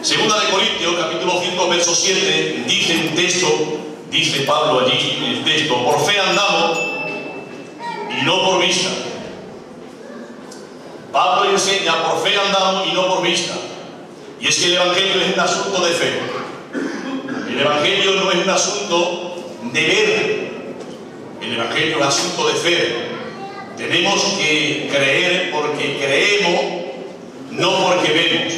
Segunda de Corintios, capítulo 5, verso 7, dice un texto, dice Pablo allí en el texto: por fe andamos y no por vista. Pablo enseña: por fe andamos y no por vista. Y es que el Evangelio es un asunto de fe. El Evangelio no es un asunto de ver. El Evangelio es un asunto de fe. Tenemos que creer porque creemos, no porque vemos.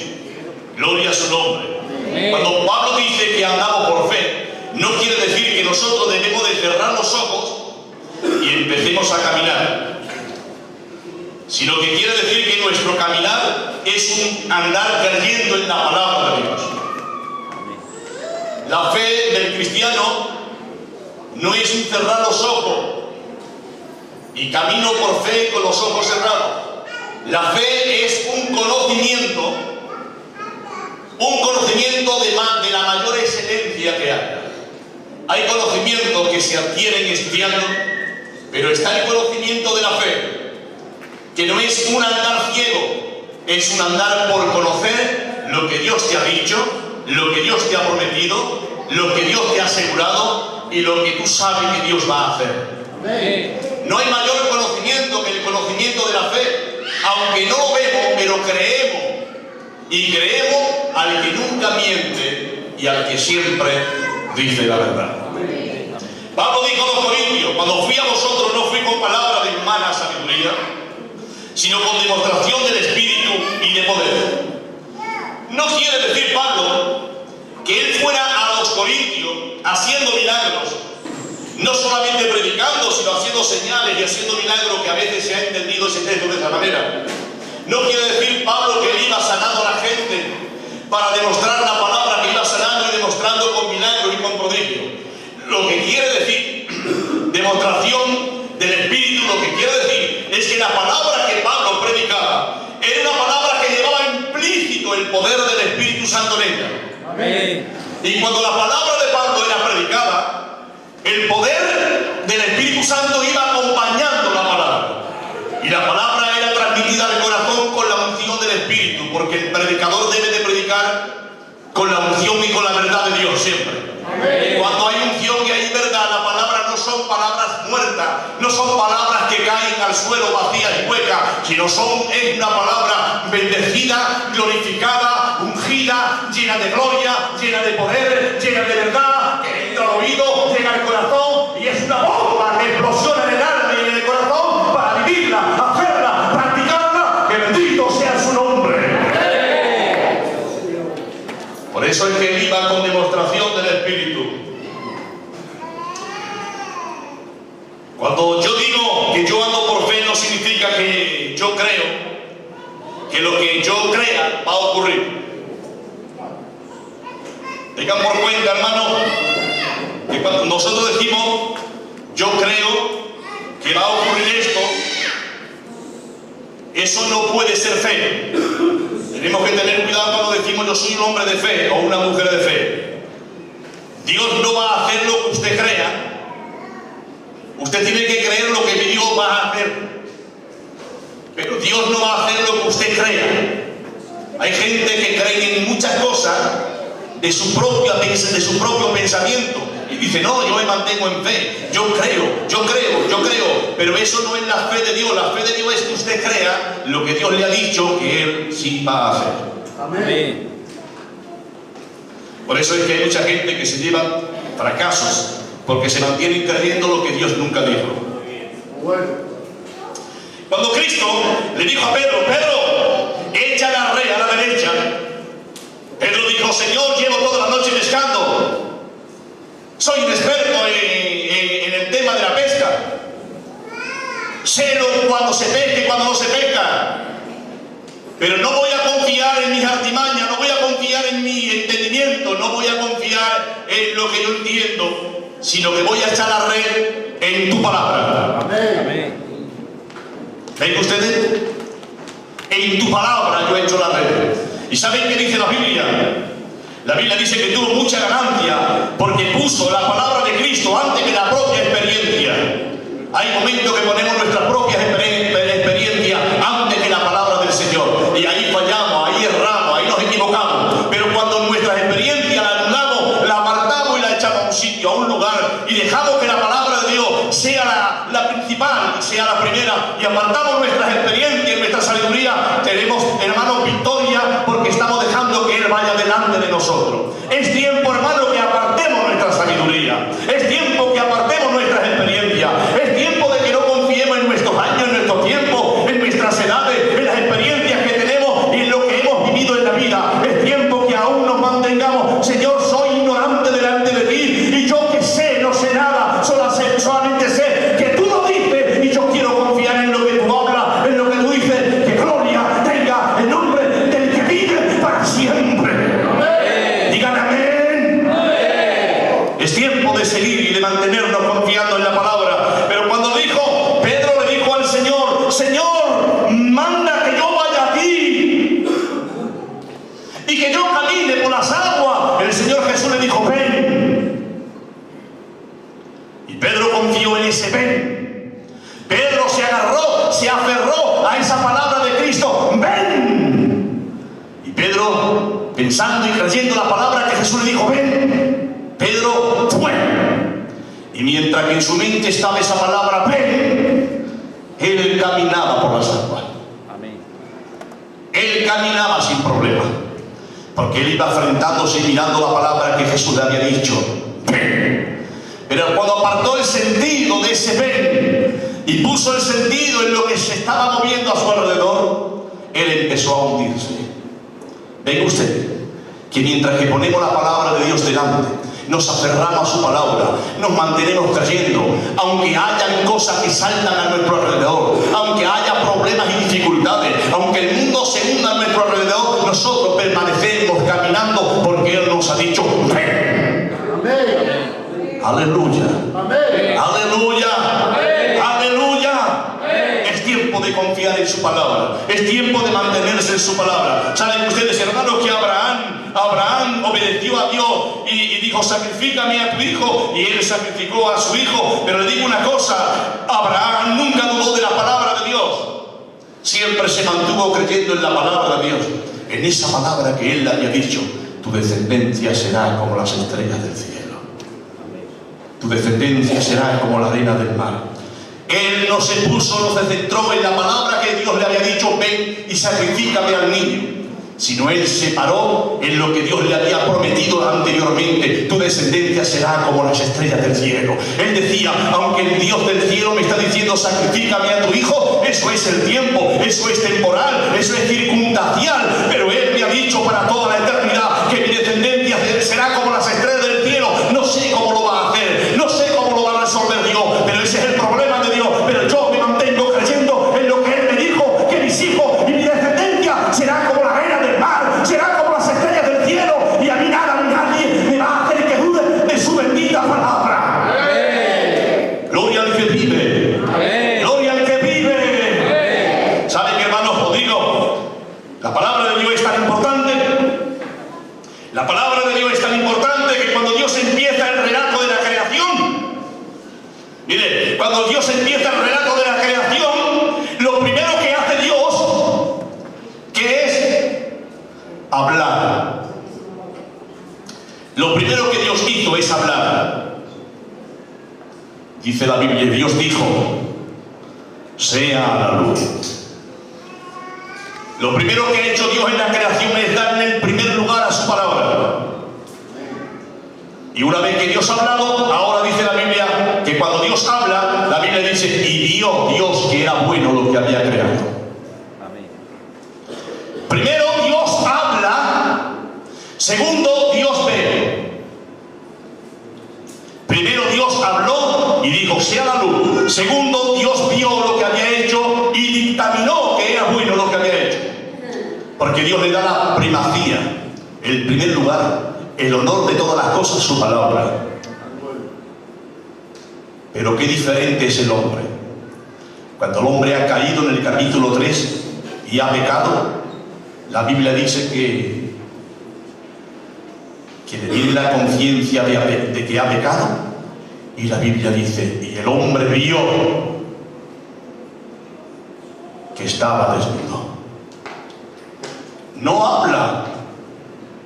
Gloria a su nombre. Cuando Pablo dice que andamos por fe, no quiere decir que nosotros debemos de cerrar los ojos y empecemos a caminar, sino que quiere decir que nuestro caminar es un andar creyendo en la palabra de Dios. La fe del cristiano no es un cerrar los ojos y camino por fe con los ojos cerrados. La fe es un conocimiento de la mayor excelencia que hay. Hay conocimientos que se adquieren estudiando, pero está el conocimiento de la fe, que no es un andar ciego, es un andar por conocer lo que Dios te ha dicho, lo que Dios te ha prometido, lo que Dios te ha asegurado y lo que tú sabes que Dios va a hacer. No hay mayor conocimiento que el conocimiento de la fe, aunque no lo vemos, pero creemos. Y creemos al que nunca miente y al que siempre dice la verdad. Pablo dijo a los corintios: cuando fui a vosotros no fui con palabra de humana sabiduría, sino con demostración del Espíritu y de poder. No quiere decir Pablo que él fuera a los corintios haciendo milagros, no solamente predicando, sino haciendo señales y haciendo milagros, que a veces se ha entendido ese texto de esa manera. No quiere decir Pablo que él iba sanando a la gente para demostrar la palabra, que iba sanando y demostrando con milagros y con prodigios. Lo que quiere decir demostración del Espíritu, lo que quiere decir es que la palabra que Pablo predicaba era una palabra que llevaba implícito el poder del Espíritu Santo en ella. Amén. Y cuando la palabra de Pablo era predicada, el poder del Espíritu Santo iba acompañando la palabra. Y la palabra era transmitida al corazón con la unción del Espíritu, porque el predicador debe de predicar con la unción y con la verdad de Dios siempre. Amén. Cuando hay unción y hay verdad, la palabra no son palabras muertas, no son palabras que caen al suelo vacías y huecas, sino es una palabra bendecida, glorificada, ungida, llena de gloria, llena de poder, llena de verdad, que entra al oído, llega al corazón y es una bomba que explosiona en el alma y en el corazón para vivirla, hacerla, practicarla. Que bendito sea su nombre. Por eso es que él iba con demostración del Espíritu. Cuando yo digo que yo ando por fe, no significa que yo creo que lo que yo crea va a ocurrir. Tengan por cuenta, hermano, que cuando nosotros decimos yo creo que va a ocurrir esto, eso no puede ser fe. Tenemos que tener cuidado cuando decimos yo soy un hombre de fe o una mujer de fe. Dios no va a hacer lo que usted crea. Usted tiene que creer lo que Dios va a hacer. Pero Dios no va a hacer lo que usted crea. Hay gente que cree en muchas cosas de su propio pensamiento y dice: no, yo me mantengo en fe, yo creo, pero eso no es la fe de Dios. La fe de Dios es que usted crea lo que Dios le ha dicho que Él sí va a hacer. Amén. Por eso es que hay mucha gente que se lleva fracasos, porque se mantienen creyendo lo que Dios nunca dijo. Cuando Cristo le dijo a Pedro: Pedro, echa la red a la derecha, Pedro dijo: Señor, llevo toda la noche pescando. Soy un experto en el tema de la pesca. Sé cuando se pesca y cuando no se pesca. Pero no voy a confiar en mis artimañas, no voy a confiar en mi entendimiento, no voy a confiar en lo que yo entiendo, sino que voy a echar la red en tu palabra. Amén. ¿Ven ustedes? En tu palabra yo he hecho la red. ¿Y saben qué dice la Biblia? La Biblia dice que tuvo mucha ganancia porque puso la palabra de Cristo antes que la propia experiencia. Hay momentos que ponemos nuestras propias experiencias antes que la palabra del Señor. Y ahí fallamos, ahí erramos, ahí nos equivocamos. Pero cuando sabiduría y apartamos nuestras experiencias, nuestra sabiduría, tenemos, hermano, victoria, porque estamos dejando que Él vaya delante de nosotros. Es tiempo, hermano, que apartemos nuestra sabiduría. Es tiempo que apartemos nuestras experiencias. Es tiempo de que no confiemos en nuestros años, en nuestros tiempos, en nuestras edades, en las experiencias que tenemos y en lo que hemos vivido en la vida. Es tiempo que aún nos mantengamos. Señor, soy ignorante delante de ti y yo que sé, no sé nada, solamente sé que tú lo dices y yo quiero confiar en lo que tú hablas, en lo que tú dices. Que gloria tenga el nombre del que vive para siempre. Amén. Digan amén. Amén. Es tiempo de seguir y de mantenernos confiando en la palabra. Pero cuando dijo, Pedro le dijo al Señor, Señor, manda que yo vaya a ti y que yo camine por las aguas. El Señor Jesús le dijo, ven. Y Pedro confió en ese ven. Pedro se agarró, se aferró a esa palabra de Cristo, ven. Y Pedro, pensando y creyendo la palabra que Jesús le dijo, ven, Pedro fue. Y mientras que en su mente estaba esa palabra, ven, él caminaba por las aguas. Amén. Él caminaba sin problema, porque él iba enfrentándose y mirando la palabra que Jesús le había dicho, ven. Pero cuando apartó el sentido de ese ven y puso el sentido en lo que se estaba moviendo a su alrededor, él empezó a hundirse. Venga usted, que mientras que ponemos la palabra de Dios delante, nos aferramos a su palabra, nos mantenemos creyendo, aunque hayan cosas que saltan a nuestro alrededor, aunque haya problemas y dificultades, aunque el mundo se hunda a nuestro alrededor, nosotros permanecemos caminando porque Él nos ha dicho, ven. Amén. Aleluya. Amén. Aleluya. Amén. Aleluya. Amén. Es tiempo de confiar en su palabra, es tiempo de mantenerse en su palabra. ¿Saben ustedes, hermanos, que Abraham obedeció a Dios y dijo, sacrifícame a tu hijo, y él sacrificó a su hijo? Pero le digo una cosa, Abraham nunca dudó de la palabra de Dios, siempre se mantuvo creyendo en la palabra de Dios, en esa palabra que él le había dicho, tu descendencia será como las estrellas del cielo, tu descendencia será como la arena del mar. Él no se puso, no se centró en la palabra que Dios le había dicho, ven y sacrifícame al niño, sino él se paró en lo que Dios le había prometido anteriormente, tu descendencia será como las estrellas del cielo. Él decía, aunque el Dios del cielo me está diciendo sacrifícame a tu hijo, eso es el tiempo, eso es temporal, eso es circunstancial, pero él me ha dicho para toda la eternidad que mi descendencia será como las estrellas del cielo. No sé cómo lo va a hacer, no sé cómo lo va a resolver Dios, pero ese es el problema de Dios. Pero yo me mantengo creyendo en lo que Él me dijo, que mis hijos y mi descendencia será como la arena del mar, será como las estrellas del cielo, y a mí nada ni nadie me va a hacer que dude de su bendita palabra. Amén. Gloria al que vive. Amén. Gloria al que vive. Amén. ¿Saben, hermanos? Os digo, la palabra de Dios es tan importante. La palabra de Dios es tan importante que cuando Dios empieza el relato de la creación, mire, cuando Dios empieza el relato de la creación, lo primero que hace Dios, que es hablar. Lo primero que Dios hizo es hablar. Dice la Biblia, Dios dijo, sea la luz. Lo primero que ha hecho Dios en la creación es darle el primer lugar a su palabra. Y una vez que Dios ha hablado, ahora dice la Biblia que cuando Dios habla, la Biblia dice, y vio Dios que era bueno lo que había creado. Amén. Primero Dios habla, segundo Dios ve. Primero Dios habló y dijo, sea la luz. Segundo, Dios vio lo que había hecho y dictaminó que era bueno lo que había hecho. Porque Dios le da la primacía, el primer lugar, el honor de todas las cosas, su palabra. Pero qué diferente es el hombre. Cuando el hombre ha caído en el capítulo 3 y ha pecado, la Biblia dice que le viene la conciencia de que ha pecado, y la Biblia dice, y el hombre vio que estaba desnudo. No habla,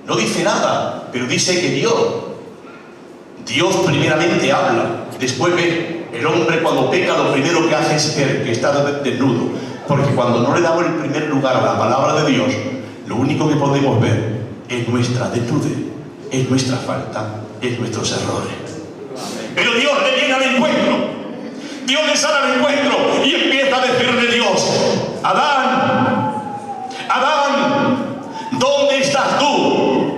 no dice nada, pero dice que vio. Dios primeramente habla, después ve. El hombre cuando peca lo primero que hace es ver que está desnudo, porque cuando no le damos el primer lugar a la palabra de Dios, lo único que podemos ver es nuestra desnudez, es nuestra falta, es nuestros errores. Pero Dios le viene al encuentro, Dios le sale al encuentro y empieza a decirle Dios: Adán, Adán, ¿dónde estás tú?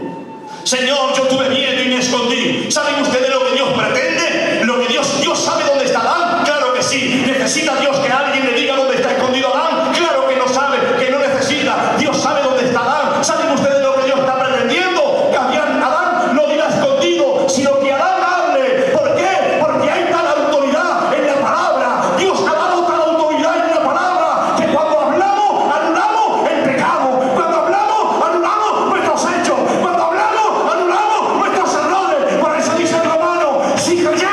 Señor, yo tuve miedo y me escondí. ¿Saben ustedes lo que Dios pretende? Lo que Dios sabe dónde está Adán. Claro que sí. ¿Necesita Dios que alguien le diga dónde está escondido Adán? Claro que no sabe, que no necesita. Dios sabe dónde está Adán. ¿Saben ustedes lo que Dios está pretendiendo? Que Adán no diga escondido, sino que Adán hable. ¿Por qué? Porque hay tal autoridad en la palabra. Dios ha dado tal autoridad en la palabra que cuando hablamos, anulamos el pecado. Cuando hablamos, anulamos nuestros hechos. Cuando hablamos, anulamos nuestros errores. Por eso dice el Romano: si creyeres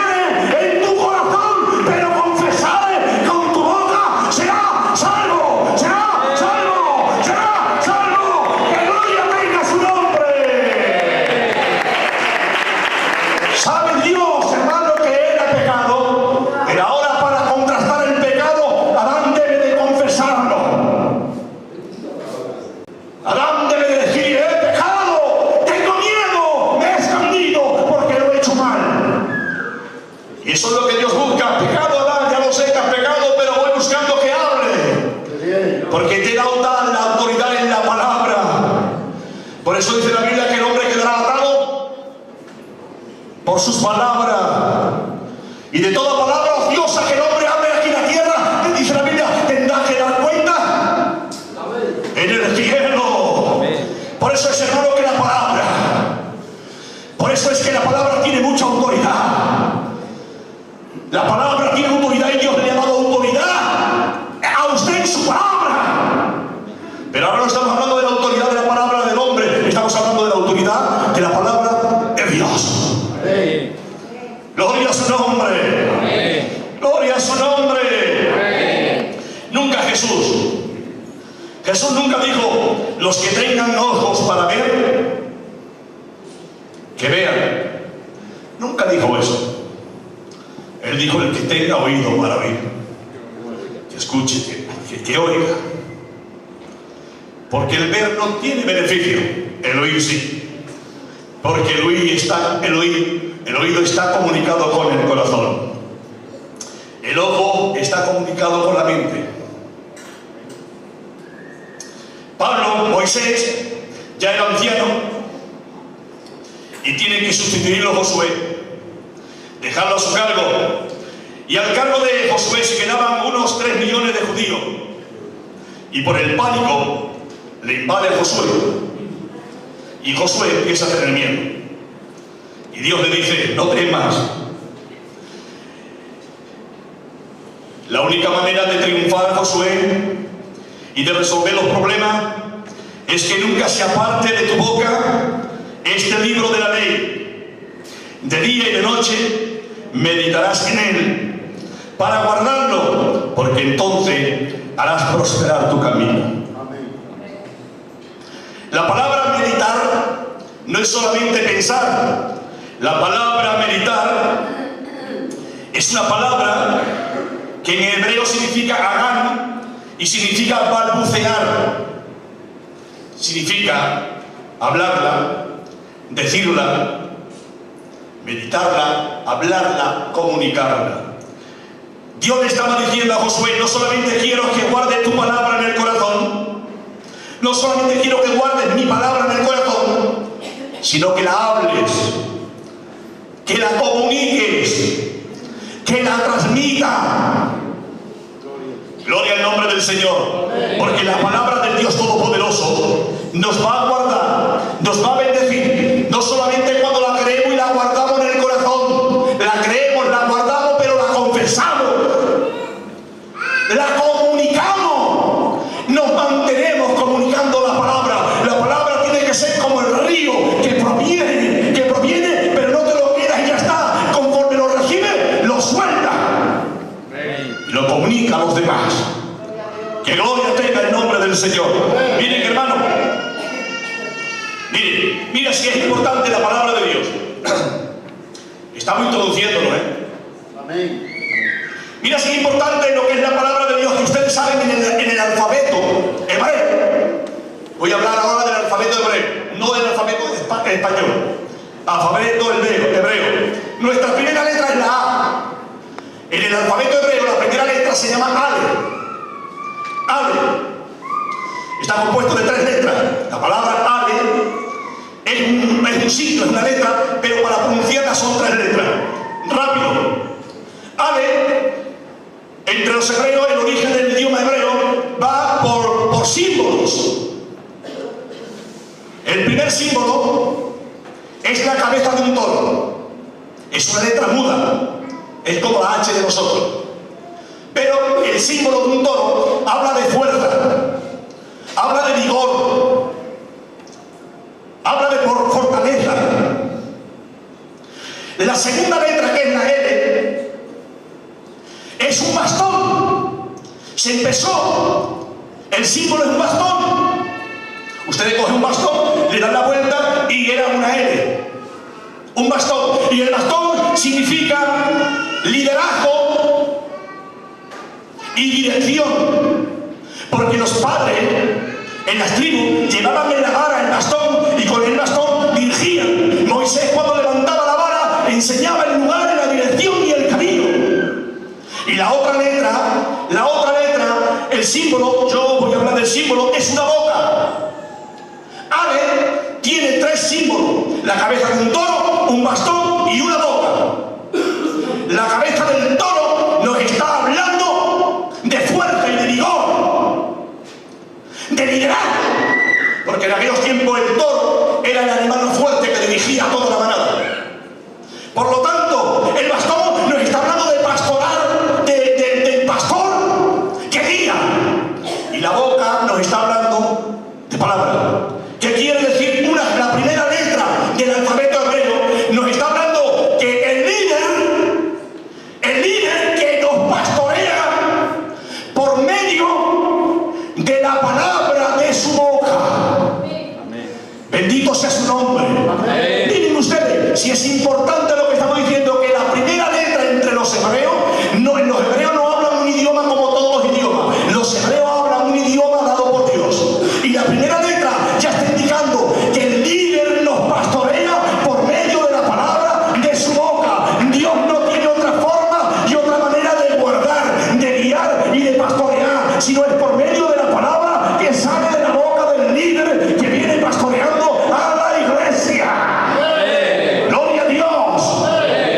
en tu corazón, pero confesares con tu boca, será salvo, será salvo, será salvo. Que gloria tenga su nombre. ¿Sabe Dios, hermano, que era pecado? Pero ahora, para contrastar el pecado, Adán debe de confesarlo. Adán debe de decir: he pecado, tengo miedo, me he escondido porque lo he hecho mal. Y eso es lo que Dios busca. Pecado, Adán, ya lo sé que has pecado, pero voy buscando que hable, porque te he dado tal la autoridad en la palabra. Por eso dice la Biblia que el hombre quedará atado por sus palabras, y de toda palabra ociosa que el hombre hable aquí en la tierra, dice la Biblia, tendrá que dar cuenta en el cielo. Por eso es, hermano, que la palabra, por eso es que la palabra tiene mucha autoridad. La palabra tiene autoridad y Dios le ha dado autoridad a usted en su palabra. Pero ahora no estamos hablando de la autoridad de la palabra del hombre, estamos hablando de la autoridad de la palabra de Dios. Gloria a su nombre. Gloria a su nombre. Nunca Jesús nunca dijo: los que tengan ojos para ver, que vean. Nunca dijo eso. Él dijo: el que tenga oído para oír, que escuche, que oiga. Porque el ver no tiene beneficio, el oír sí. Porque el oído está comunicado con el corazón. El ojo está comunicado con la mente. Pablo, Moisés, ya era anciano y tiene que sustituirlo a Josué, dejarlo a su cargo. Y al cargo de Josué se quedaban unos 3 millones de judíos. Y por el pánico le invade a Josué. Y Josué empieza a tener miedo. Y Dios le dice: no temas. La única manera de triunfar, Josué, y de resolver los problemas, es que nunca se aparte de tu boca este libro de la ley. De día y de noche meditarás en él, para guardarlo, porque entonces harás prosperar tu camino. La palabra meditar no es solamente pensar. La palabra meditar es una palabra que en hebreo significa agán y significa balbucear. Significa hablarla, decirla, meditarla, hablarla, comunicarla. Dios le estaba diciendo a Josué: no solamente quiero que guardes tu palabra en el corazón, no solamente quiero que guardes mi palabra en el corazón, sino que la hables, que la comuniques, que la transmita. Gloria al nombre del Señor. Porque la palabra del Dios Todopoderoso nos va a guardar, nos va a bendecir, no solamente cuando la creemos y la guardamos en el corazón. La creemos, la guardamos, pero la confesamos, la comunicamos, nos mantenemos comunicando la palabra. La palabra tiene que ser como el río que proviene, pero no te lo quedas y ya está. Conforme lo recibes, lo suelta y lo comunica a los demás. Que gloria tenga el nombre del Señor. Miren, hermano, mira si es importante la palabra de Dios. Estamos introduciéndolo, Amén. Mira si es importante lo que es la palabra de Dios, que ustedes saben en el alfabeto hebreo. Voy a hablar ahora del alfabeto hebreo, no del alfabeto español. Alfabeto hebreo. Nuestra primera letra es la A. En el alfabeto hebreo la primera letra se llama Ale. Ale. Está compuesto de 3 letras. La palabra Ale es un signo, es una letra, pero para pronunciarla son 3 letras. Rápido. Ale, entre los hebreos, el origen del idioma hebreo va por símbolos. El primer símbolo es la cabeza de un toro. Es una letra muda. Es como la H de nosotros. Pero el símbolo de un toro habla de fuerza, habla de vigor, habla de fortaleza. La segunda letra, que es la L, es un bastón. Se empezó, el símbolo es un bastón. Ustedes cogen un bastón, le dan la vuelta y era una L. Un bastón. Y el bastón significa liderazgo y dirección. Porque los padres en las tribus llevaban en la vara el bastón y con el bastón dirigían. Moisés, cuando levantaba la vara, enseñaba el lugar, la dirección y el camino. Y la otra letra, el símbolo, yo voy a hablar del símbolo, es una boca. Ale tiene 3 símbolos: la cabeza de un toro, un bastón y una boca. La cabeza del toro nos está hablando de fuerza y de vigor, de liderazgo, porque en aquellos tiempos el toro era el animal más fuerte que dirigía a toda la manada. Por lo tanto, el bastón nos está hablando de pastoral, del pastor que guía, y la boca nos está hablando de palabra. ¿Qué quiere decir? La primera letra del alfabeto hebreo nos está hablando que el líder que nos pastorea por medio de la palabra de su boca. Amén. Bendito sea su nombre. Amén. Miren ustedes, si es importante lo que estamos diciendo, que la primera letra entre los hebreos, en los hebreos no hablan un idioma como todos los idiomas. Los hebreos hablan un idioma dado por Dios. Y la primera letra ya está indicando que el líder nos pastorea por medio de la palabra de su boca. Dios no tiene otra forma y otra manera de guardar, de guiar y de pastorear, sino es por medio de la palabra que sale de la boca del líder que viene pastoreando a la iglesia. ¡Gloria a Dios!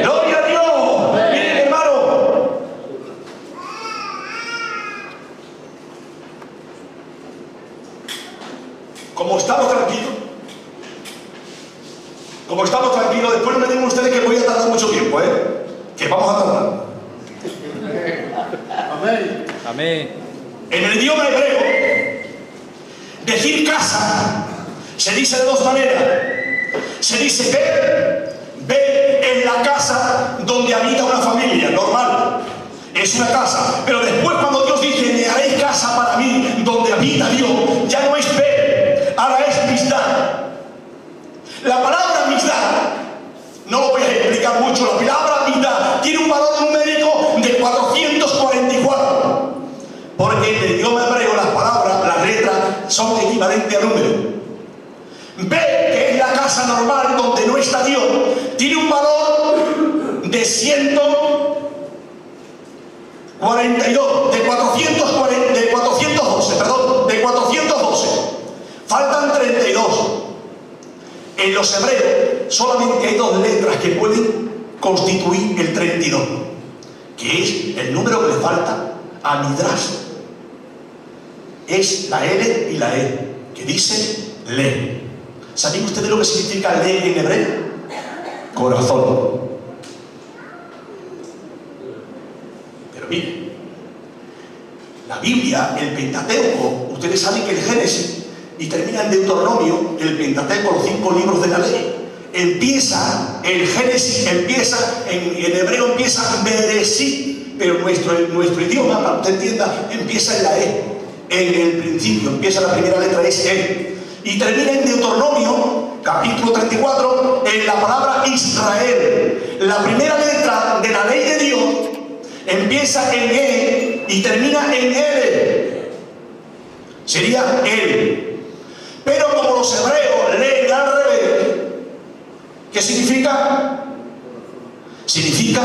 ¡Gloria a Dios! Miren, hermano, como estamos tranquilos, después no me digan ustedes que voy a tardar mucho tiempo, que vamos a tardar. Amén. Amén. En el idioma hebreo, decir casa se dice de 2 maneras. Se dice ve en la casa donde habita una familia normal. Es una casa. Pero después, cuando Dios dice, me haréis casa para mí, donde habita Dios, ya no es ve, ahora es misdá. La palabra misdá, no lo voy a explicar mucho, la palabra misdá tiene un valor numérico de 444. Porque en el idioma hebreo las palabras, las letras, son equivalentes a números. B, que es la casa normal donde no está Dios, tiene un valor de 412. Faltan 32. En los hebreos solamente hay 2 letras que pueden constituir el 32, que es el número que le falta a Midrash. Es la L y la E, que dice le. ¿Saben ustedes lo que significa le en hebreo? Corazón. Pero miren, la Biblia, el Pentateuco, ustedes saben que el Génesis y termina en Deuteronomio, el Pentateuco, los 5 libros de la ley. Empieza, el Génesis empieza, en hebreo empieza Bereshit, pero nuestro idioma, para que usted entienda, empieza en la E. En el principio, empieza la primera letra, es E. Y termina en Deuteronomio, capítulo 34, en la palabra Israel. La primera letra de la ley de Dios empieza en E y termina en L. Sería Él. Pero como los hebreos leen al revés, ¿qué significa? Significa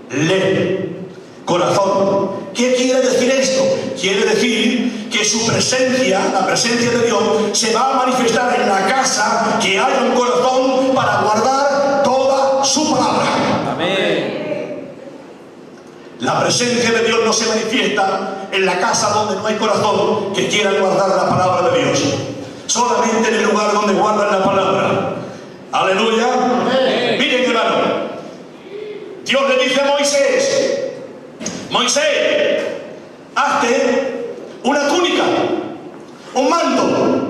le, corazón. ¿Qué quiere decir esto? Quiere decir que su presencia, la presencia de Dios, se va a manifestar en la casa que haya un corazón para guardar toda su palabra. Amén. La presencia de Dios no se manifiesta en la casa donde no hay corazón que quiera guardar la palabra de Dios. Solamente en el lugar donde guardan la palabra. Aleluya. Amén. Miren, hermano, Dios le dice a Moisés: Moisés, hazte una túnica, un manto,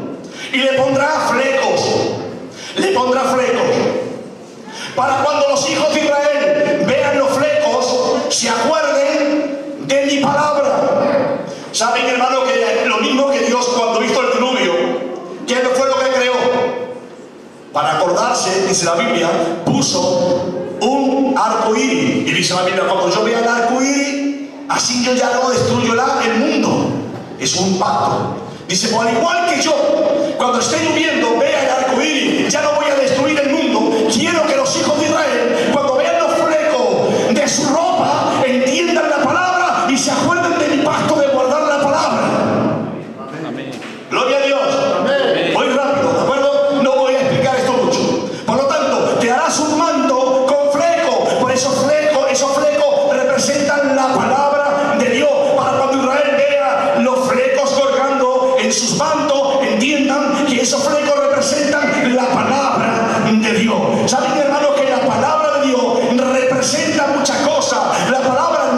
y le pondrá flecos. Le pondrá flecos. Para cuando los hijos de Israel vean los flecos, se acuerden de mi palabra. Saben, hermano, que lo mismo que Dios cuando hizo el diluvio, ¿qué fue lo que creó? Para acordarse, dice la Biblia, puso un arco iris. Y dice la Biblia: cuando yo vea el arco iris, así yo ya no destruyo el mundo. Es un pacto. Dice: pues al igual que yo, cuando esté lloviendo, vea el arco iris, ya no voy a destruir el mundo. Quiero que los hijos de Israel, cuando vean los flecos de su ropa, entiendan la palabra y se acuerden de mi pacto de guardar la palabra. Amén. Gloria a Dios. Amén. Voy rápido, ¿de acuerdo? No voy a explicar esto mucho. Por lo tanto, te harás un manto con flecos. Por esos flecos representan la palabra de Dios. Para cuando Israel vea los flecos colgando en sus mantos, entiendan que esos flecos representan la palabra de Dios. ¿Saben, hermanos, que la palabra de Dios representa muchas cosas? La palabra, el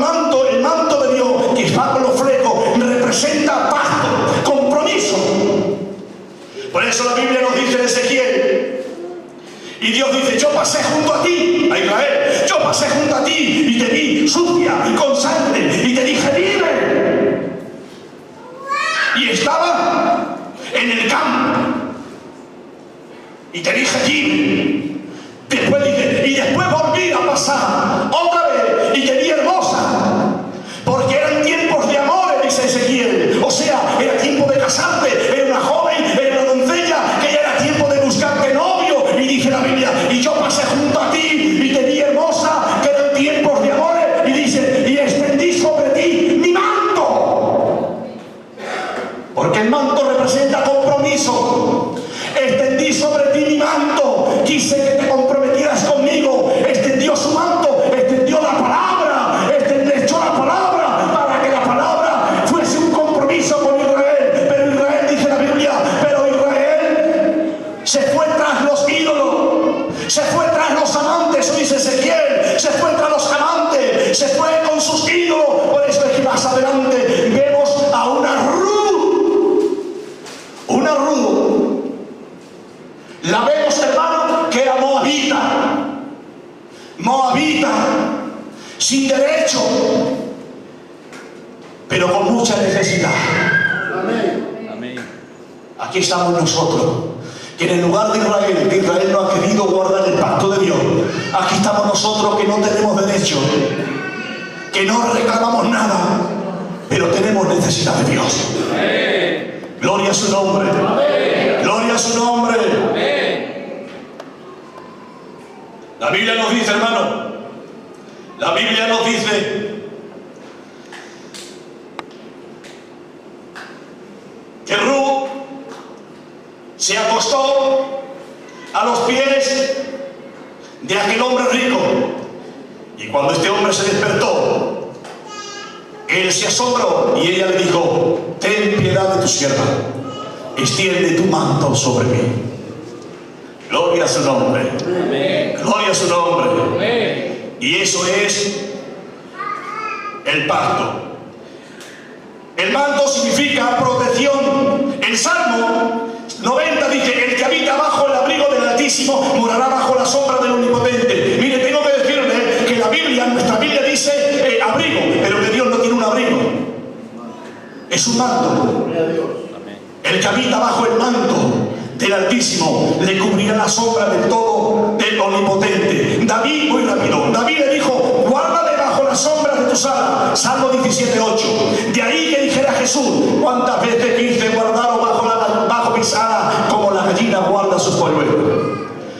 manto de Dios que está con los flecos, representa pacto, compromiso. Por eso la Biblia nos dice en Ezequiel, y Dios dice: yo pasé junto a ti, a Israel, yo pasé junto a ti y te vi sucia y con sangre y te dije: vive. Y estaba en el campo y te dije: vive. Después dice: y después volví a pasar otra vez y te vi hermosa, porque eran tiempos de amores, dice Ezequiel. O sea, era tiempo de casarte, era una joven, era una doncella, que ya era tiempo de buscarte novio. Y dice la Biblia: y yo pasé junto a ti y te vi hermosa, que eran tiempos de amores. Y dice: y extendí sobre ti mi manto, porque el manto representa compromiso. Extendí sobre ti mi manto, quise que te comprometieras conmigo. Extendió su manto, extendió la palabra, echó la palabra para que la palabra fuese un compromiso con Israel. Pero Israel, dice la Biblia, pero Israel se fue tras los ídolos, se fue tras los amantes. Eso dice Ezequiel: se fue tras los amantes, se fue con sus ídolos. Por eso es que más adelante vemos a una Ruth. La vemos, hermano, que era moabita, sin derecho, pero con mucha necesidad. Amén. Aquí estamos nosotros, que en el lugar de Israel, que Israel no ha querido guardar el pacto de Dios, aquí estamos nosotros que no tenemos derecho, que no reclamamos nada, pero tenemos necesidad de Dios. Amén. Gloria a su nombre. Amén. Gloria a su nombre. Amén. La Biblia nos dice, hermano, la Biblia nos dice que Ruth se acostó a los pies de aquel hombre rico, y cuando este hombre se despertó, él se asombró y ella le dijo: ten piedad de tu sierva, extiende tu manto sobre mí. Gloria a su nombre. Amén. Gloria a su nombre. Amén. Y eso es el pacto. El manto significa protección. El Salmo 90 dice: el que habita bajo el abrigo del Altísimo morará bajo la sombra del Omnipotente. Mire, tengo que decirle que la Biblia, nuestra Biblia dice abrigo, pero que Dios no tiene un abrigo. Es un manto. El que habita bajo el manto del Altísimo le cubrirá la sombra del todo del Omnipotente. David, muy rápido, David le dijo: guárdale bajo la sombra de tu tus alas. Salmo 17:8. De ahí que dijera Jesús: cuántas veces quise guardaros bajo mis alas, como la gallina guarda sus polluelos.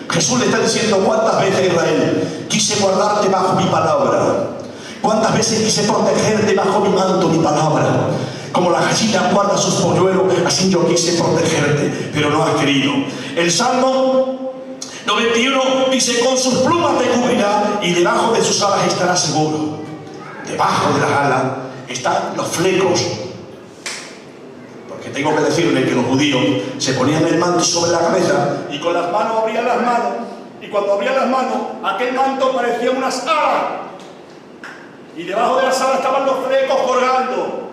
Jesús le está diciendo: cuántas veces, Israel, quise guardarte bajo mi palabra. Cuántas veces quise protegerte bajo mi manto, mi palabra. Como la gallina guarda sus polluelos, así yo quise protegerte, pero no has querido. El Salmo 91 dice: con sus plumas te cubrirá y debajo de sus alas estarás seguro. Debajo de las alas están los flecos. Porque tengo que decirle que los judíos se ponían el manto sobre la cabeza y con las manos abrían las manos. Y cuando abrían las manos, aquel manto parecía unas alas. Y debajo de las alas estaban los flecos colgando.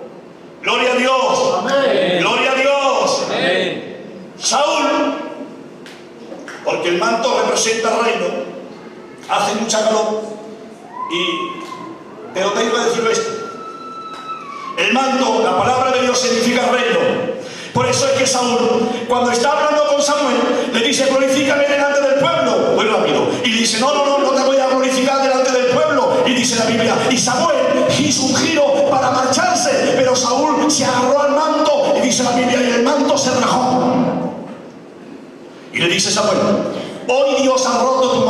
¡Gloria a Dios! Amén. ¡Gloria a Dios! Amén. Saúl, porque el manto representa el reino, hace mucha calor, pero tengo que decirlo esto: el manto, la palabra de Dios, significa reino. Por eso es que Saúl, cuando está hablando con Samuel, le dice: glorifícame delante del pueblo. Muy rápido. Y dice: no te voy a glorificar delante del pueblo. Y dice la Biblia: y Samuel hizo un giro para marcharse, pero Saúl se agarró al manto, y dice la Biblia, y el manto se rajó. Y le dice Samuel: hoy Dios ha roto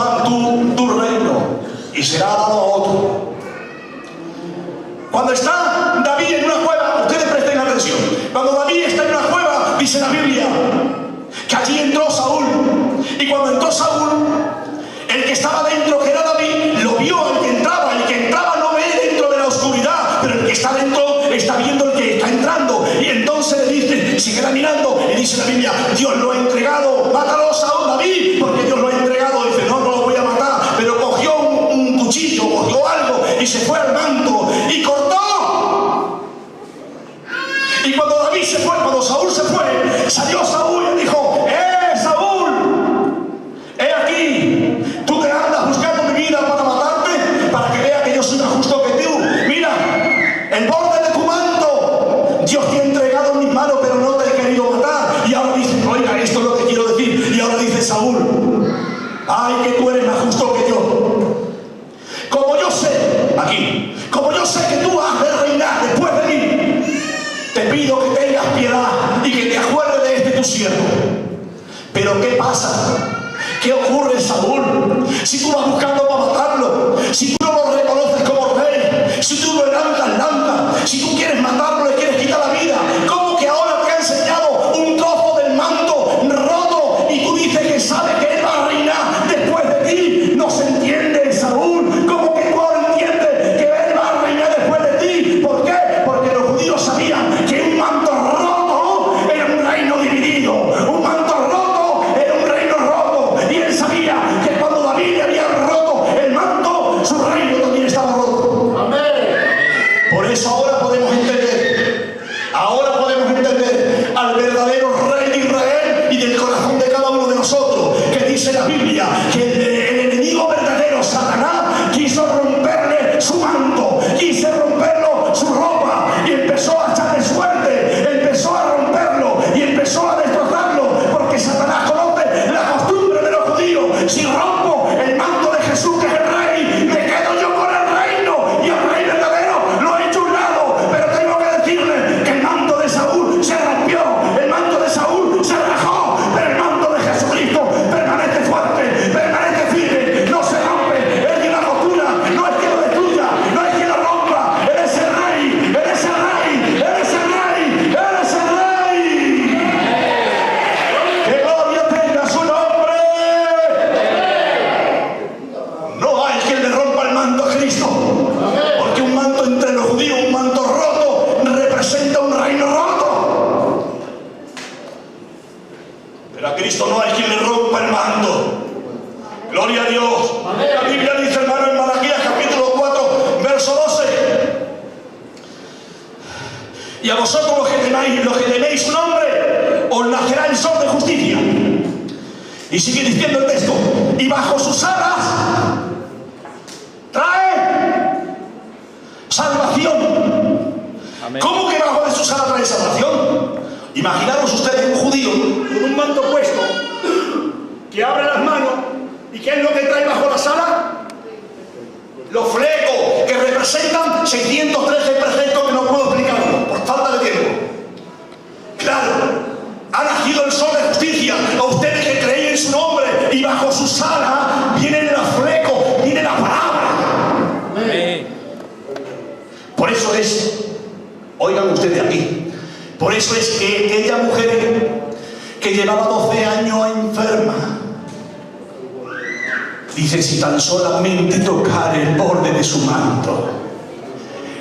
tu reino y será dado a otro. Cuando está David en una cueva, ustedes presten atención, cuando David está en una cueva, dice la Biblia que allí entró Saúl. Y cuando entró Saúl, el que estaba dentro, que era David, lo vio al que entraba. El que entraba no ve dentro de la oscuridad, pero el que está dentro está viendo el que está entrando. Y entonces le dice, se queda mirando, y dice la Biblia: Dios lo ha entregado, mátalo, Saúl, David, porque Dios lo ha entregado. Dice: no lo voy a matar, pero cogió un cuchillo, cogió algo y se fue al manto y cortó. Y cuando David se fue, cuando Saúl se fue, salió Saúl y dijo: Saúl, he aquí, tú te andas buscando mi vida para matarte, para que vea que yo soy más justo que tú. Mira, el borde de tu manto, Dios te ha entregado en mis manos, pero no te he querido matar. Y ahora dice: oiga, esto es lo que quiero decir. Y ahora dice Saúl: ay, que tú eres más justo que yo. Como yo sé, aquí, como yo sé que tú has de reinar después de mí, te pido que tengas piedad y que te acuerdes de este tu siervo. Pero ¿qué pasa? ¿Qué ocurre, Saúl? Si tú vas buscando para matarlo, si tú no lo reconoces como rey, si tú lo lanzas, si tú quieres matarlo, le quieres quitar la vida, ¿cómo que ahora te ha enseñado un trozo del manto roto y tú dices que sabes que él va a reinar después de ti? No se entiende, Saúl. ¿Cómo que tú ahora entiendes que él va a reinar después de ti? ¿Por qué? Porque los judíos sabían que un manto roto era un reino dividido. Un manto roto era un reino roto. Y él sabía que cuando David había roto el manto, su reino también estaba roto. Amén. Por eso ahora podemos entender al verdadero rey de Israel y del corazón de cada uno de nosotros, que dice la Biblia que el enemigo verdadero, Satanás, quiso romperle su manto, quiso romperlo su ropa, y empezó a echarle suerte, empezó a romperlo y empezó a destrozarlo, porque Satanás conoce la costumbre de los judíos: si rompo el manto de Jesús, que es el rey, me quedo yo con el reino, y el rey verdadero lo he hecho a un lado. Pero tengo que decirle que el manto de Saúl se rompió, el manto de Saúl se rajó, pero el manto de Jesucristo permanece fuerte, permanece firme, no se rompe. Él tiene la postura, no es que lo destruya, no es que lo rompa. Él es el rey, él es el rey, él es el rey, él es el rey. ¡Que gloria tenga su nombre! No hay quien le rompa el manto a Cristo, porque un manto entre los judíos, un manto roto, representa un reino roto. Pero a Cristo no hay quien le rompa el manto. Gloria a Dios. La Biblia dice, hermano, en Malaquías capítulo 4, verso 12: y a vosotros los que teméis su nombre, os nacerá el sol de justicia. Y sigue diciendo el texto: y bajo sus alas trae salvación. Amén. ¿Cómo que bajo de sus alas trae salvación? Imaginaros ustedes un judío con un manto puesto, que abre las manos, ¿y qué es lo que trae bajo las alas? Los flecos, que representan representan 613 preceptos que no puedo explicar por falta de tiempo. Claro, ha nacido el sol de justicia. A ustedes que creen en su nombre y bajo sus alas viene el fleco, viene la palabra. Por eso es, oigan ustedes aquí, por eso es que aquella mujer que llevaba 12 años enferma, dice, si tan solamente tocar el borde de su manto.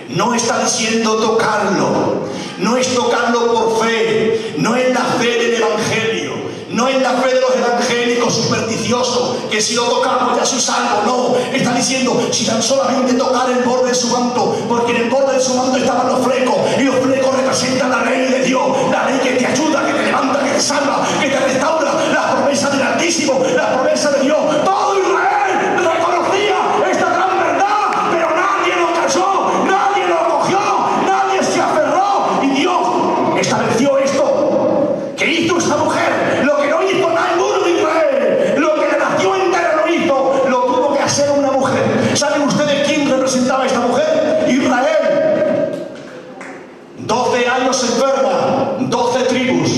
No está diciendo tocarlo, no es tocarlo por fe, no es la fe del evangelio, no es la fe de los evangélicos supersticiosos, que si lo tocamos ya soy salvo. No, está diciendo, si tan solamente tocar el borde de su manto, porque en el borde de su manto estaban los flecos, y los flecos representan la ley de Dios, la ley que te ayuda, que te levanta, que te salva, que te restaura, las promesas del Altísimo, las promesas de Dios. Todo Israel reconocía esta gran verdad, pero nadie lo cayó, nadie lo acogió, nadie se aferró, y Dios estableció esto que hizo esta mujer, lo que no hizo ninguno de Israel, lo que la nación entera no hizo, lo tuvo que hacer una mujer. ¿Saben ustedes quién representaba a esta mujer? Israel. 12 años enferma, 12 tribus.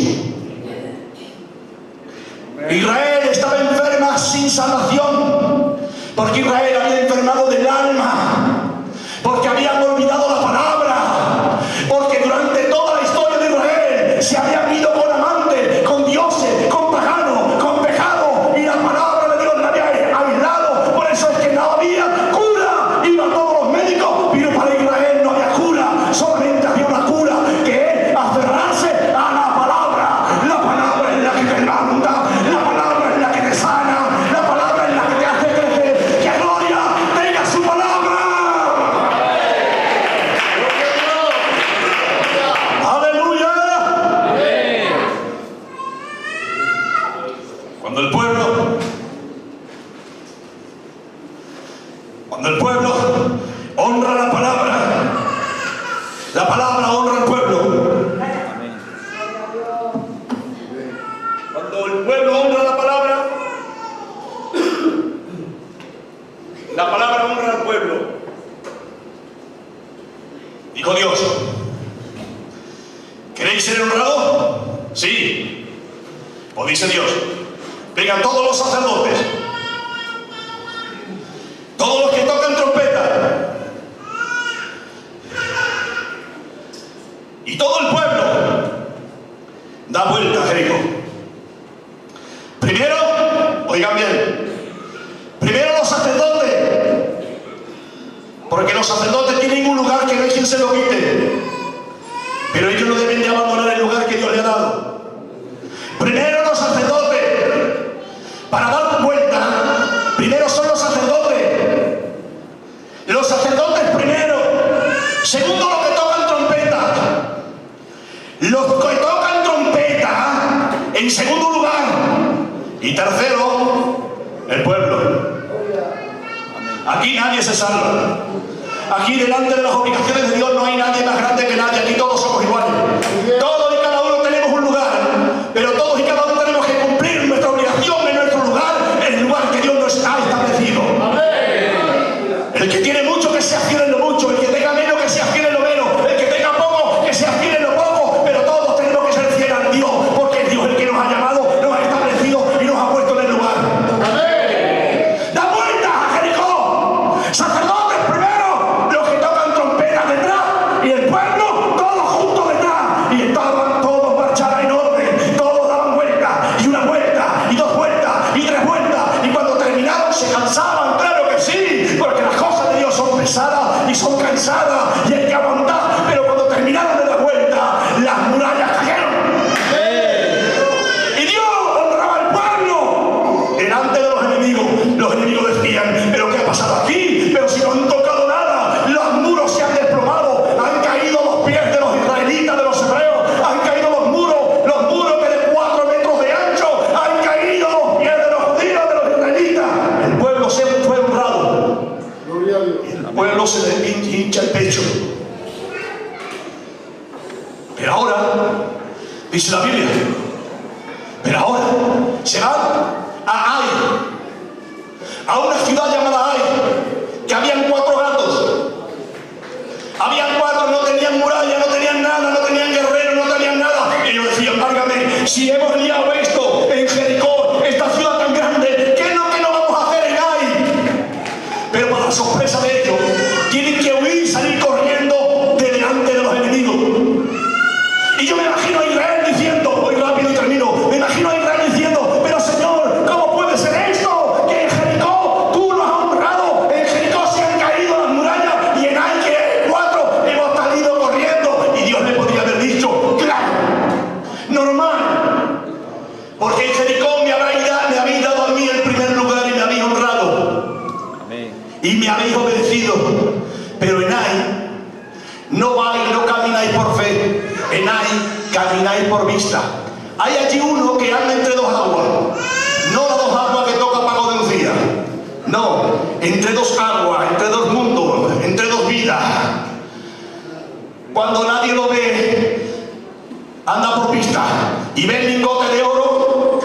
Israel estaba enferma sin salvación, porque Israel había enfermado del alma, porque habían olvidado la palabra, porque durante toda la historia de Israel se habían ido con amantes, con dioses, con paganos, con pecado, y la palabra de Dios la había aislado. Por eso es que no había cura. Iban todos los médicos, pero para Israel no había cura, solamente había una cura, que es aferrarse a la palabra. La palabra es la que te levanta, la palabra es la que te sana, la palabra es la que te hace crecer. ¡Que gloria tenga su palabra! ¡Aleluya! Cuando el pueblo honra la palabra honra al pueblo. Cuando el pueblo honra la palabra honra al pueblo. Dijo Dios, ¿queréis ser honrados? Sí. Pues dice Dios, vengan todos los sacerdotes, todos los que tocan trompeta, y todo el pueblo da vuelta a Jericó. Primero, oigan bien, primero los sacerdotes, porque los sacerdotes tienen un lugar que no hay quien se lo quite, pero ellos no deben de abandonar el lugar que Dios le ha dado. Primero los sacerdotes, para dar vuelta, primero son los sacerdotes. Los sacerdotes primero. Segundo, los que tocan trompeta. Los que tocan trompeta en segundo lugar. Y tercero, el pueblo. Aquí nadie se salva. Aquí delante de las obligaciones de Dios no hay nadie más grande que nadie. Aquí todos somos iguales. Todos y cada uno tenemos un lugar, pero todos y cada uno tenemos que cumplir nuestra obligación en nuestro lugar, en el lugar que Dios nos ha establecido. El que tiene mucho, que se adquiere en lo mucho. El que tenga menos, que se adquiere en lo menos. El que tenga poco, que se adquiere en lo poco. Pero todos tenemos que ser fieles a Dios, porque es Dios el que nos ha llamado, nos ha establecido y nos ha puesto en el lugar. ¡Da vuelta a Jericó! Sacerdotes primero, los que tocan trompetas detrás, y el pueblo todos juntos detrás. Y estaban todos marchados en orden, todos daban vuelta, y una vuelta, y dos vueltas, y tres vueltas. Y cuando terminaron se cansaban, claro que sí, porque las cosas de Dios son pesadas y son cansadas, y hay que aguantar. Pero cuando terminaron de la vuelta, las murallas cayeron. Y Dios honraba al pueblo delante de los enemigos. Los enemigos decían, ¿pero qué ha pasado aquí? Pero si no han tocado nada, los muros se han desplomado, han caído los pies de los israelitas, de los hebreos, han caído los muros que de 4 metros de ancho, han caído los pies de los judíos, de los israelitas. El pueblo se fue honrado. El pueblo se le hincha el pecho. Pero ahora, dice la Biblia, pero ahora se van a Ai, a una ciudad llamada Ai, que habían 4 gatos. Si hemos liado esto en Jericó, esta ciudad tan grande, ¿qué es lo que no vamos a hacer en Ai? Pero para la sorpresa de ellos, tienen que huir, salir corriendo de delante de los enemigos. Y yo me imagino a Israel diciendo, voy rápido y termino, me imagino a Israel diciendo, pero Señor, ¿cómo puede ser esto? Que en Jericó tú nos has honrado, en Jericó se han caído las murallas y en Ai, que es 4, hemos salido corriendo. Y Dios le podría haber dicho, claro, normal, porque en Jericó me habéis dado a mí el primer lugar y me habéis honrado. Amén. Y me habéis obedecido. Pero en Ai no vais, no camináis por fe, en Ai camináis por vista. Hay allí uno que anda entre dos aguas, no las dos aguas que toca Paco de Lucía, no, entre dos aguas, entre dos mundos, entre dos vidas. Cuando nadie lo ve, anda por vista y ve el lingote de oro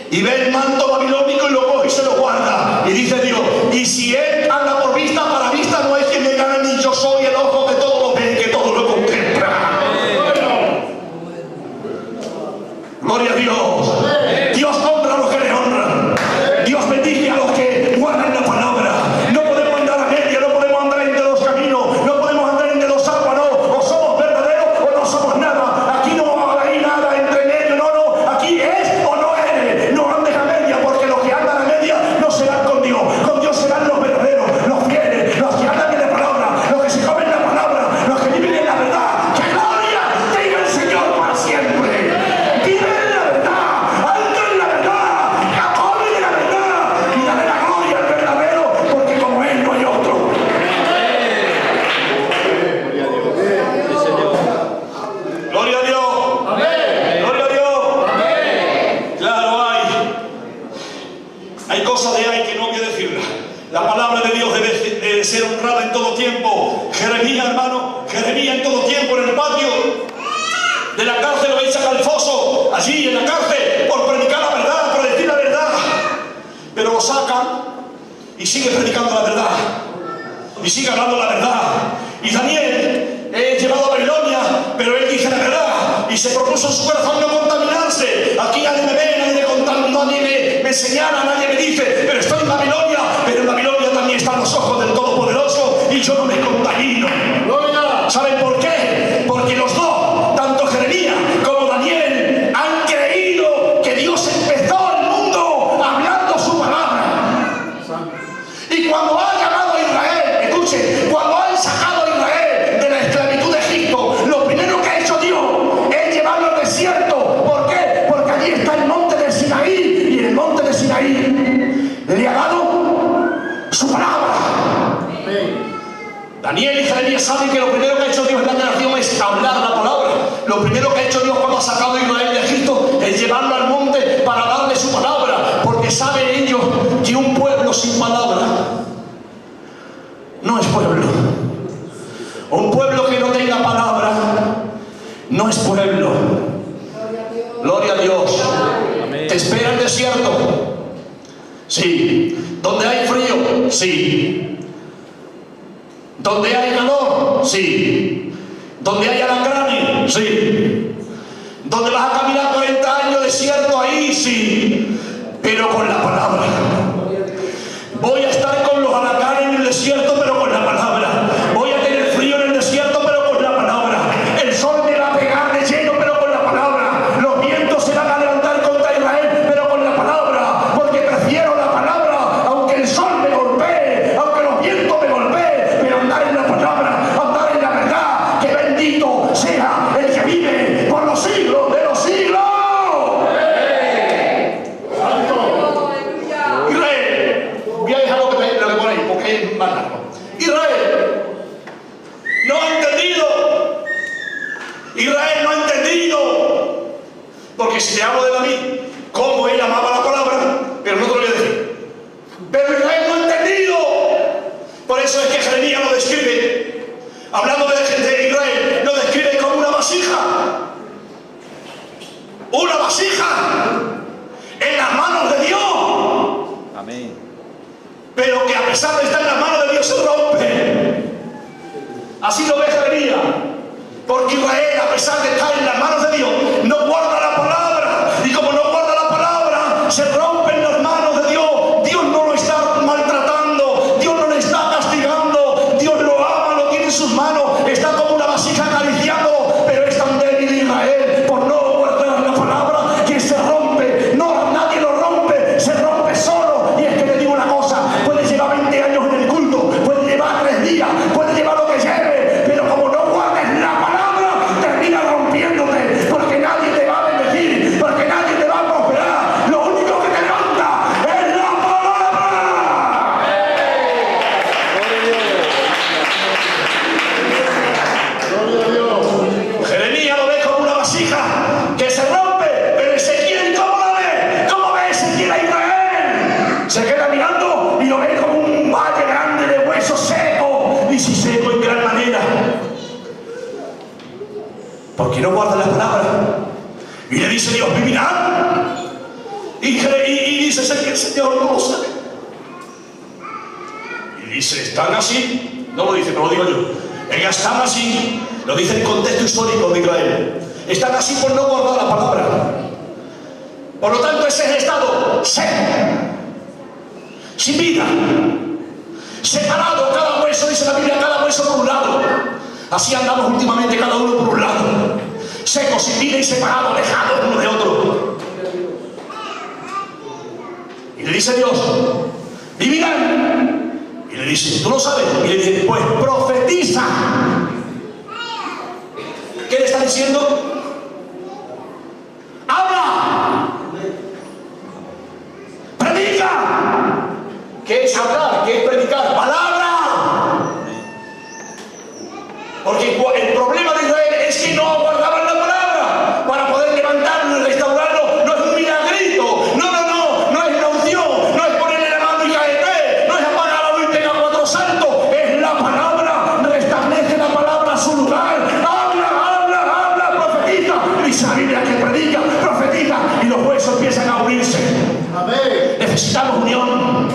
y ve el manto babilónico y lo coge y se lo guarda. Y dice Dios, y si él anda por vista, para vista no hay quien me gane, ni yo soy el ojo que todo lo ve, que todo lo contempla. Gloria a Dios. Dios honra a los que le honran. Dios bendice a los que guardan la palabra. No podemos andar a media, no podemos andar entre los caminos, no podemos andar entre dos aguas, no. O somos verdaderos o no somos nada. Aquí no hay nada entre medio, no. Aquí es o no eres. No andes a media, porque los que andan a media no serán con Dios. Con Dios serán los verdaderos, los fieles, los que andan en la palabra, los que se comen la palabra, los que viven en la verdad. ¡Que gloria tenga el Señor para siempre! ¡Vive en la verdad! ¡Anda en la verdad! ¡Come de la verdad! Y dale la gloria al verdadero, porque como Él no hay otro. ¡Gloria a Dios! ¡Gloria a Dios! Claro, hay cosas de Ai que no voy a decirlas. La palabra de Dios debe ser honrada en todo tiempo. Jeremías, hermano, Jeremías en todo tiempo en el patio de la cárcel lo veis sacar al foso, allí en la cárcel, por predicar la verdad, por decir la verdad. Pero lo sacan y sigue predicando la verdad. Y sigue hablando la verdad. Y Daniel es llevado a Babilonia, pero él dice la verdad. Y se propuso en su corazón no contaminarse. Aquí nadie me ve, nadie me contamina, nadie me señala, nadie me dice, pero estoy en Babilonia. Pero en Babilonia también están los ojos del Todopoderoso y yo no me contamino. ¿Saben por qué? Porque los dos, tanto Jeremías como Daniel, han creído que Dios empezó el mundo hablando su palabra. Y cuando ha llamado a Israel, escuche, cuando han sacado a Israel de la esclavitud de Egipto, lo primero que ha hecho Dios es llevarlo al desierto. ¿Por qué? Porque allí está el monte de Sinaí, y en el monte de Sinaí le ha dado su palabra. Daniel y Jeremías saben que lo primero que ha hecho Dios en la creación es hablar la palabra. Lo primero que ha hecho Dios cuando ha sacado a Israel de Egipto es llevarlo al monte para darle su palabra, porque saben ellos que un pueblo sin palabra no es pueblo. Un pueblo que no tenga palabra no es pueblo. Gloria a Dios. Amén. ¿Te espera el desierto? Sí. ¿Donde hay frío? Sí. ¿Donde hay calor? Sí. ¿Donde hay alacranes? Sí. ¿Donde vas a caminar 40 años desierto? Ahí sí. Pero con la palabra. Voy a estar con los alacranes en el desierto, pero con la palabra. Voy a tener frío en el desierto, pero con la palabra. El sol me va a pegar de lleno, pero con la palabra. Los vientos se van a levantar contra Israel, pero con la palabra. Porque prefiero la palabra, aunque el sol me golpee, aunque los vientos me golpeen, pero andar en la palabra, andar en la verdad. Que bendito sea el que vive por los siglos de los siglos. Israel no ha entendido. Israel no ha entendido. Porque si te hablo de David, cómo él amaba la palabra, pero no te lo voy a decir. Pero Israel no ha entendido. Por eso es que Jeremías lo describe, hablando de Israel, lo describe como una vasija. Una vasija en las manos de Dios. Amén. Pero que a pesar de estar en las manos de Dios se rompe. Así lo ve Jeremías. Porque Israel, a pesar de estar en las manos de Dios, no guarda la palabra. se rompen las manos de Dios, Dios no lo está maltratando, Dios no le está castigando, Dios lo ama, lo tiene en sus manos, está como una vasija acariciándolo, pero es tan débil Israel por no guardar la palabra que se rompe. No, nadie lo rompe, se rompe solo. Y es que te digo una cosa, puedes llevar 20 años en el culto, puedes llevar 3 días, puedes llevar lo que lleve, pero como no guardes la palabra, termina rompiéndote, porque nadie te va a bendecir, porque nadie te va a prosperar. Lo único que te levanta es la palabra. Jeremías lo ve como una vasija que se rompe, pero Ezequiel, ¿cómo lo ve? ¿Cómo ve Ezequiel a Israel? Se queda mirando y lo ve como un valle grande de huesos secos, y si seco en gran manera, porque no guarda la palabra. Y le dice Dios, vivirán. Y dice Ezequiel, Señor, no lo sabe. Y dice, están así. No lo dice, pero lo digo yo. Ellas están así. Lo dice el contexto histórico de Israel. Están así por no guardar la palabra. Por lo tanto, ese es el estado seco, sin vida, separado, cada hueso, dice la Biblia, cada hueso por un lado. Así andamos últimamente, cada uno por un lado, seco, sin vida y separado, alejados uno de otro. Y le dice Dios, vivirán. Y le dice, ¿tú lo sabes? Y le dice, pues profetiza. ¿Qué le está diciendo? ¡Habla! ¡Predica! ¿Qué es hablar? ¿Qué es predicar? ¡Palabra! Porque el problema de Israel es que no guardaban la palabra. Para poder levantarlo y restaurarlo no es un milagrito. No es la unción. No es ponerle la mano y caerte. No es apagar la luz y pegar 4 saltos. Es la palabra. Restablece la palabra a su lugar. Habla, profetiza. Dice la Biblia que predica, profetiza y los huesos empiezan a unirse. Amén. Necesitamos unión.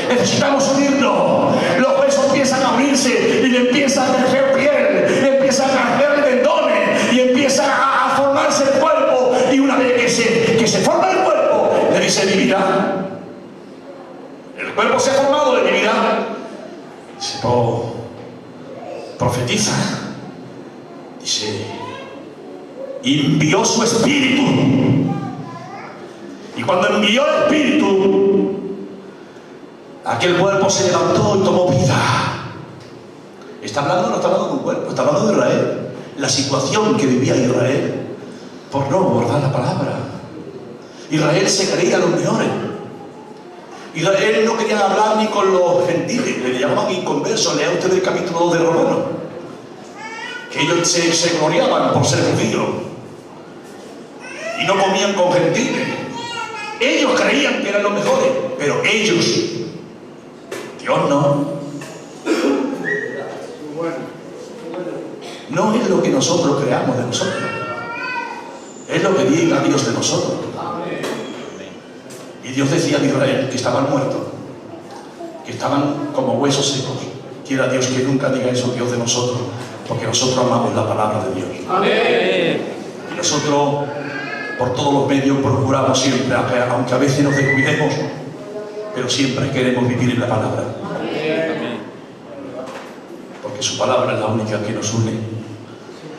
Necesitamos unirnos. Los huesos empiezan a unirse y le empiezan a crecer piel, le empiezan a crecer tendones y empieza a formarse el cuerpo. Y una vez que se forma el cuerpo, le dice vivirá. El cuerpo se ha formado, le vivirá. Dice, oh, profetiza. Dice, envió su espíritu. Y cuando envió el espíritu, aquel cuerpo se levantó y tomó vida. Está hablando, no está hablando de un cuerpo, está hablando de Israel. La situación que vivía Israel por no guardar la palabra. Israel se creía los mejores. Israel no quería hablar ni con los gentiles, le llamaban inconversos. Lea usted el capítulo 2 de Romanos. Que ellos se gloriaban por ser judíos y no comían con gentiles. Ellos creían que eran los mejores, pero ellos, Dios no. No es lo que nosotros creamos de nosotros, es lo que diga Dios de nosotros. Y Dios decía de Israel que estaban muertos, que estaban como huesos secos. Quiera Dios que nunca diga eso Dios de nosotros, porque nosotros amamos la palabra de Dios. Y nosotros por todos los medios procuramos siempre, aunque a veces nos descuidemos, pero siempre queremos vivir en la palabra. Porque su palabra es la única que nos une,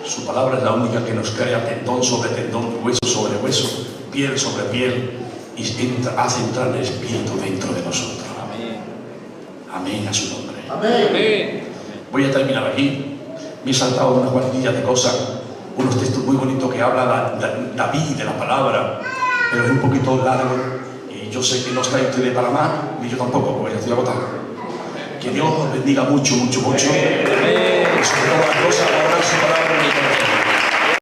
su palabra es la única que nos crea tendón sobre tendón, hueso sobre hueso, piel sobre piel, y hace entrar el Espíritu dentro de nosotros. Amén a su nombre. Amén. Voy a terminar aquí. Me he saltado una cuantilla de cosas, unos textos muy bonitos que habla David de la palabra, pero es un poquito largo y yo sé que no está ustedes para más, ni yo tampoco, porque ya estoy agotado. Que Dios os bendiga mucho, mucho, mucho. Y sobre todas las cosas, guardar su palabra en mi corazón.